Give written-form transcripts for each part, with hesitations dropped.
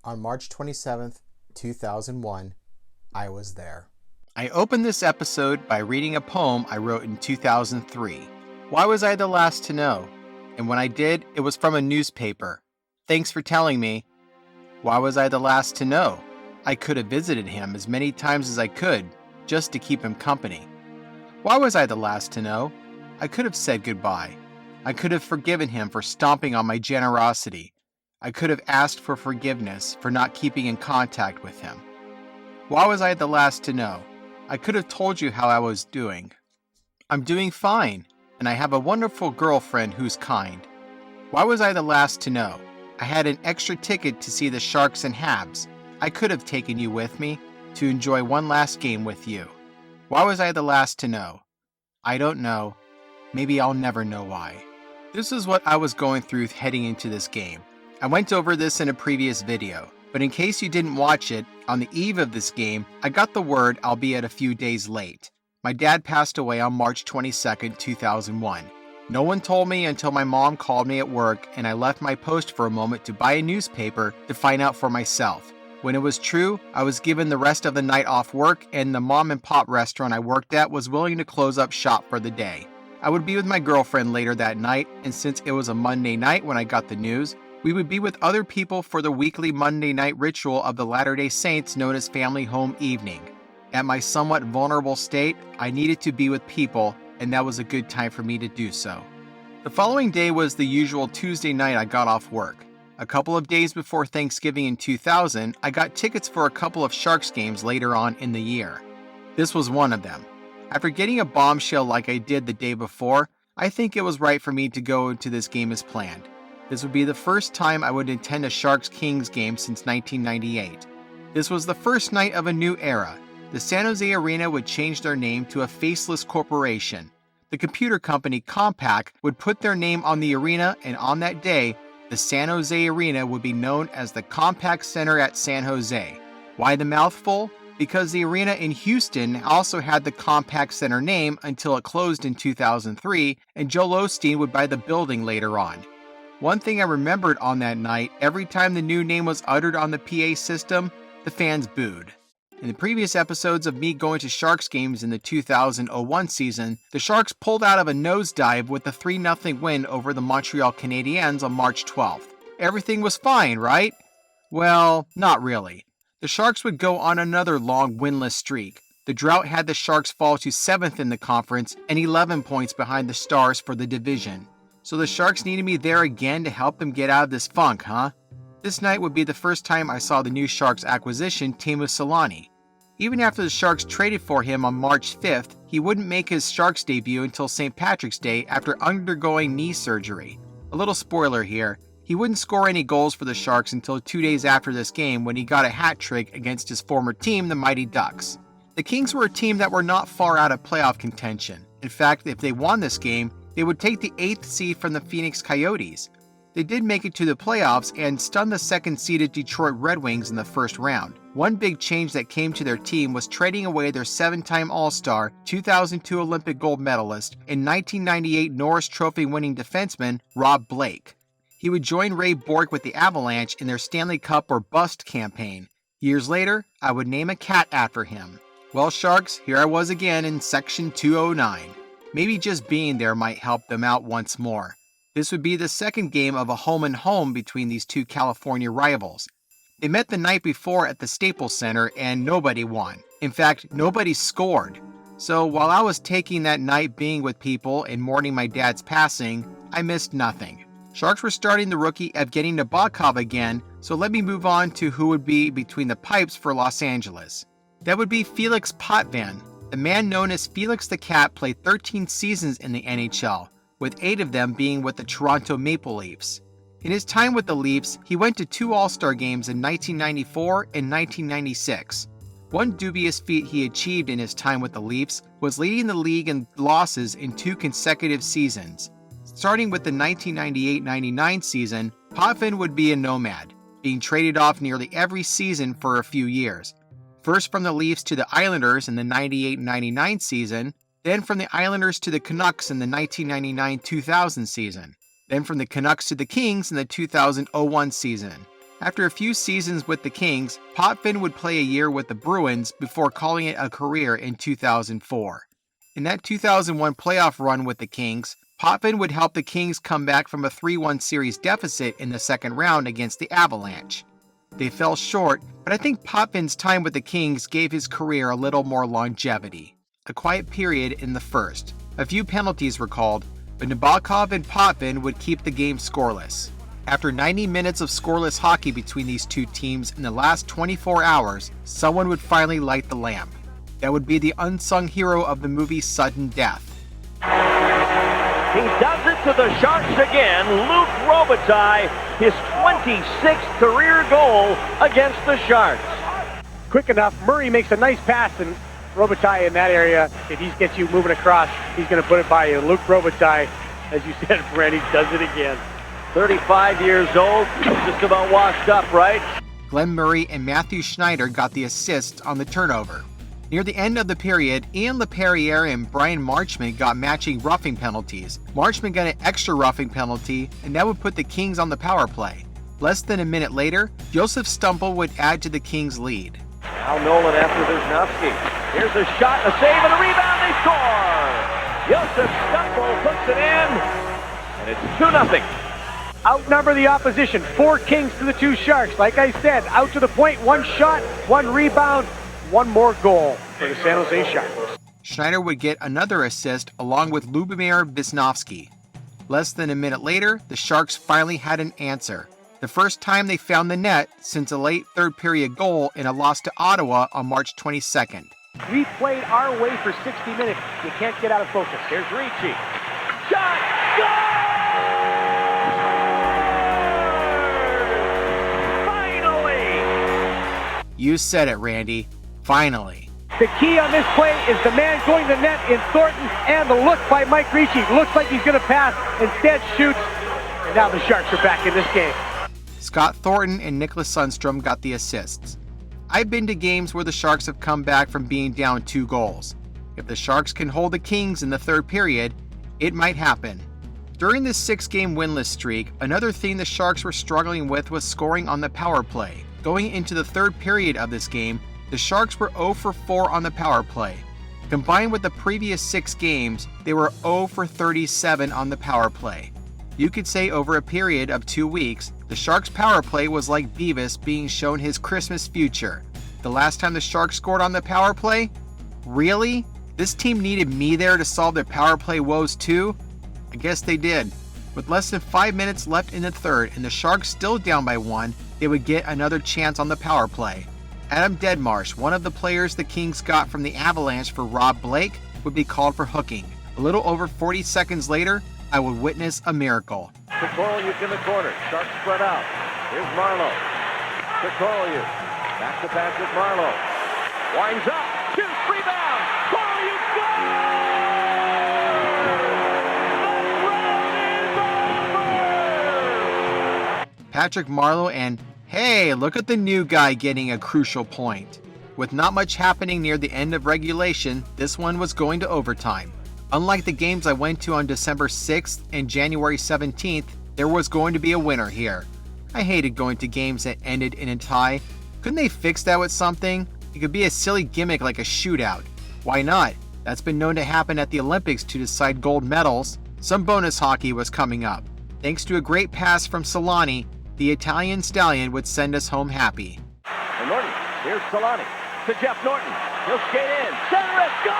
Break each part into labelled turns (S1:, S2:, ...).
S1: On March 27th, 2001, I was there.
S2: I opened this episode by reading a poem I wrote in 2003. Why was I the last to know? And when I did, it was from a newspaper. Thanks for telling me. Why was I the last to know? I could have visited him as many times as I could, just to keep him company. Why was I the last to know? I could have said goodbye. I could have forgiven him for stomping on my generosity. I could have asked for forgiveness for not keeping in contact with him. Why was I the last to know? I could have told you how I was doing. I'm doing fine, and I have a wonderful girlfriend who's kind. Why was I the last to know? I had an extra ticket to see the Sharks and Habs. I could have taken you with me to enjoy one last game with you. Why was I the last to know? I don't know. Maybe I'll never know why. This is what I was going through heading into this game. I went over this in a previous video, but in case you didn't watch it, on the eve of this game, I got the word, albeit a few days late. My dad passed away on March 22nd, 2001. No one told me until my mom called me at work and I left my post for a moment to buy a newspaper to find out for myself. When it was true, I was given the rest of the night off work and the mom and pop restaurant I worked at was willing to close up shop for the day. I would be with my girlfriend later that night, and since it was a Monday night when I got the news, we would be with other people for the weekly Monday night ritual of the Latter-day Saints known as Family Home Evening. At my somewhat vulnerable state, I needed to be with people, and that was a good time for me to do so. The following day was the usual Tuesday night I got off work. A couple of days before Thanksgiving in 2000, I got tickets for a couple of Sharks games later on in the year. This was one of them. After getting a bombshell like I did the day before, I think it was right for me to go into this game as planned. This would be the first time I would attend a Sharks-Kings game since 1998. This was the first night of a new era. The San Jose Arena would change their name to a faceless corporation. The computer company Compaq would put their name on the arena, and on that day, the San Jose Arena would be known as the Compaq Center at San Jose. Why the mouthful? Because the arena in Houston also had the Compaq Center name until it closed in 2003, and Joel Osteen would buy the building later on. One thing I remembered on that night, every time the new name was uttered on the PA system, the fans booed. In the previous episodes of me going to Sharks games in the 2001 season, the Sharks pulled out of a nosedive with a 3-0 win over the Montreal Canadiens on March 12th. Everything was fine, right? Well, not really. The Sharks would go on another long winless streak. The drought had the Sharks fall to 7th in the conference and 11 points behind the Stars for the division. So the Sharks needed me there again to help them get out of this funk, huh? This night would be the first time I saw the new Sharks acquisition, Teemu Selanne. Even after the Sharks traded for him on March 5th, he wouldn't make his Sharks debut until St. Patrick's Day after undergoing knee surgery. A little spoiler here, he wouldn't score any goals for the Sharks until 2 days after this game when he got a hat trick against his former team, the Mighty Ducks. The Kings were a team that were not far out of playoff contention. In fact, if they won this game, they would take the 8th seed from the Phoenix Coyotes. They did make it to the playoffs and stunned the second-seeded Detroit Red Wings in the first round. One big change that came to their team was trading away their 7-time All-Star, 2002 Olympic gold medalist, and 1998 Norris Trophy winning defenseman Rob Blake. He would join Ray Bourque with the Avalanche in their Stanley Cup or Bust campaign. Years later, I would name a cat after him. Well, Sharks, here I was again in Section 209. Maybe just being there might help them out once more. This would be the second game of a home-and-home between these two California rivals. They met the night before at the Staples Center and nobody won. In fact, nobody scored. So while I was taking that night being with people and mourning my dad's passing, I missed nothing. Sharks were starting the rookie Evgeny Nabokov again, so let me move on to who would be between the pipes for Los Angeles. That would be Felix Potvin. The man known as Felix the Cat played 13 seasons in the NHL, with 8 of them being with the Toronto Maple Leafs. In his time with the Leafs, he went to 2 All-Star games in 1994 and 1996. One dubious feat he achieved in his time with the Leafs was leading the league in losses in 2 consecutive seasons. Starting with the 1998-99 season, Potvin would be a nomad, being traded off nearly every season for a few years. First from the Leafs to the Islanders in the 98-99 season, then from the Islanders to the Canucks in the 1999-2000 season, then from the Canucks to the Kings in the 2001 season. After a few seasons with the Kings, Potvin would play a year with the Bruins before calling it a career in 2004. In that 2001 playoff run with the Kings, Potvin would help the Kings come back from a 3-1 series deficit in the second round against the Avalanche. They fell short, but I think Potvin's time with the Kings gave his career a little more longevity. A quiet period in the first. A few penalties were called, but Nabokov and Potvin would keep the game scoreless. After 90 minutes of scoreless hockey between these two teams in the last 24 hours, someone would finally light the lamp. That would be the unsung hero of the movie Sudden Death.
S3: He does it to the Sharks again. Luc Robitaille, his 26th career goal against the Sharks.
S4: Quick enough, Murray makes a nice pass, and Robitaille in that area, if he gets you moving across, he's going to put it by you. Luc Robitaille, as you said, Randy, does it again.
S3: 35 years old, just about washed up, right?
S2: Glenn Murray and Matthew Schneider got the assist on the turnover. Near the end of the period, Ian LaPerriere and Brian Marchment got matching roughing penalties. Marchment got an extra roughing penalty, and that would put the Kings on the power play. Less than a minute later, Joseph Stumple would add to the Kings' lead.
S3: Now Nolan after Wisnowski. Here's a shot, a save, and a rebound. They score! Joseph Stumple puts it in, and it's 2-0.
S4: Outnumber the opposition. 4 Kings to the 2 Sharks. Like I said, out to the point, 1 shot, 1 rebound, 1 more goal for the San Jose Sharks.
S2: Schneider would get another assist along with Lubomir Wisnowski. Less than a minute later, the Sharks finally had an answer. The first time they found the net since a late third period goal in a loss to Ottawa on March 22nd.
S4: We played our way for 60 minutes. You can't get out of focus.
S3: Here's Ricci. Shot! Goal!
S2: You said it, Randy. Finally.
S4: The key on this play is the man going to the net in Thornton, and the look by Mike Ricci. Looks like he's going to pass, instead shoots, and now the Sharks are back in this game.
S2: Scott Thornton and Nicholas Sundstrom got the assists. I've been to games where the Sharks have come back from being down 2 goals. If the Sharks can hold the Kings in the third period, it might happen. During this 6-game winless streak, another thing the Sharks were struggling with was scoring on the power play. Going into the third period of this game, the Sharks were 0 for 4 on the power play. Combined with the previous 6 games, they were 0 for 37 on the power play. You could say over a period of 2 weeks, the Sharks' power play was like Beavis being shown his Christmas future. The last time the Sharks scored on the power play? Really? This team needed me there to solve their power play woes too? I guess they did. With less than 5 minutes left in the third and the Sharks still down by 1, they would get another chance on the power play. Adam Deadmarsh, one of the players the Kings got from the Avalanche for Rob Blake, would be called for hooking. A little over 40 seconds later, I would witness a miracle.
S3: Kokoryuk in the corner. Sharks spread out. Here's Marleau. Kokoryuk. Back to Patrick Marleau. Winds up. Shoots. Rebound. Kokoryuk scores! The run is over!
S2: Patrick Marleau and, hey, look at the new guy getting a crucial point. With not much happening near the end of regulation, this one was going to overtime. Unlike the games I went to on December 6th and January 17th, there was going to be a winner here. I hated going to games that ended in a tie. Couldn't they fix that with something? It could be a silly gimmick like a shootout. Why not? That's been known to happen at the Olympics to decide gold medals. Some bonus hockey was coming up. Thanks to a great pass from Solani, the Italian stallion would send us home happy.
S3: And Norton, here's Solani to Jeff Norton. He'll skate in. Center it. Goal!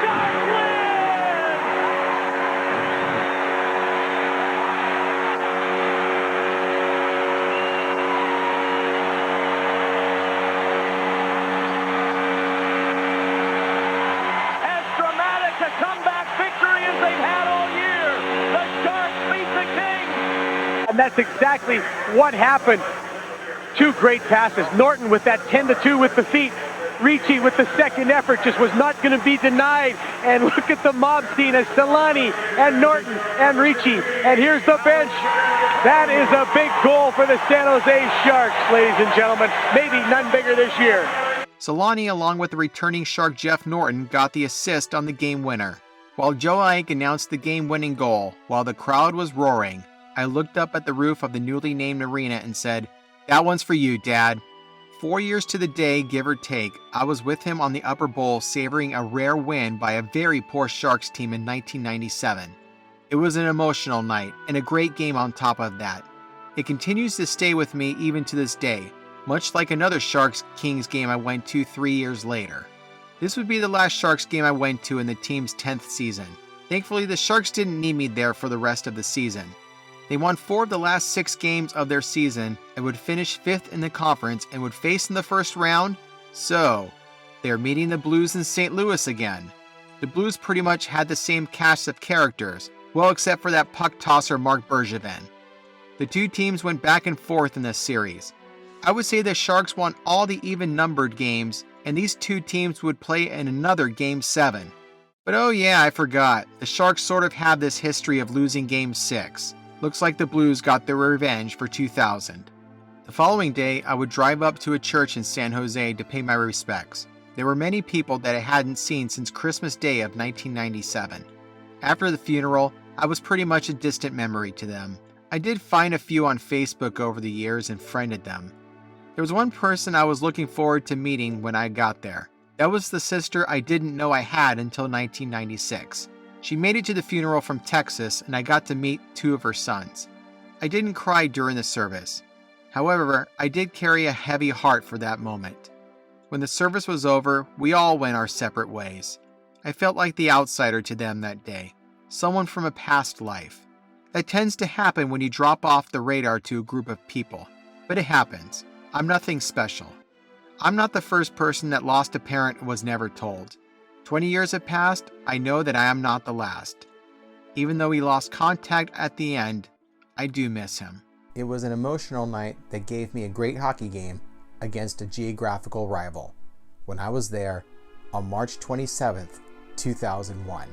S3: Sharks win! As dramatic a comeback victory as they've had all year. The Sharks beat the Kings.
S4: And that's exactly what happened. 2 great passes. Norton with that 10-2 with the feet. Ricci with the second effort just was not going to be denied. And look at the mob scene as Solani and Norton and Ricci. And here's the bench. That is a big goal for the San Jose Sharks, ladies and gentlemen. Maybe none bigger this year.
S2: Solani, along with the returning Shark Jeff Norton, got the assist on the game winner. While Joe Ike announced the game-winning goal, while the crowd was roaring, I looked up at the roof of the newly named arena and said, "That one's for you, Dad." 4 years to the day, give or take, I was with him on the upper bowl savoring a rare win by a very poor Sharks team in 1997. It was an emotional night and a great game on top of that. It continues to stay with me even to this day, much like another Sharks-Kings game I went to 3 years later. This would be the last Sharks game I went to in the team's 10th season. Thankfully, the Sharks didn't need me there for the rest of the season. They won 4 of the last 6 games of their season and would finish 5th in the conference and would face in the first round. So, they are meeting the Blues in St. Louis again. The Blues pretty much had the same cast of characters, well except for that puck tosser Mark Bergevin. The two teams went back and forth in this series. I would say the Sharks won all the even-numbered games, and these two teams would play in another Game 7. But oh yeah, I forgot. The Sharks sort of have this history of losing Game 6. Looks like the Blues got their revenge for 2000. The following day, I would drive up to a church in San Jose to pay my respects. There were many people that I hadn't seen since Christmas Day of 1997. After the funeral, I was pretty much a distant memory to them. I did find a few on Facebook over the years and friended them. There was one person I was looking forward to meeting when I got there. That was the sister I didn't know I had until 1996. She made it to the funeral from Texas, and I got to meet 2 of her sons. I didn't cry during the service. However, I did carry a heavy heart for that moment. When the service was over, we all went our separate ways. I felt like the outsider to them that day, someone from a past life. That tends to happen when you drop off the radar to a group of people, but it happens. I'm nothing special. I'm not the first person that lost a parent and was never told. 20 years have passed, I know that I am not the last. Even though we lost contact at the end, I do miss him.
S1: It was an emotional night that gave me a great hockey game against a geographical rival when I was there on March 27th, 2001.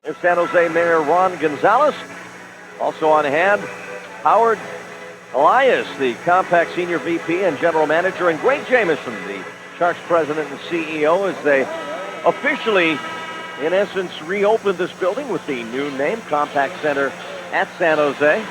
S3: There's San Jose Mayor Ron Gonzalez. Also on hand, Howard Elias, the Compact Senior VP and General Manager, and Greg Jameson, the Sharks President and CEO, as they officially, in essence, reopened this building with the new name, Compact Center at San Jose.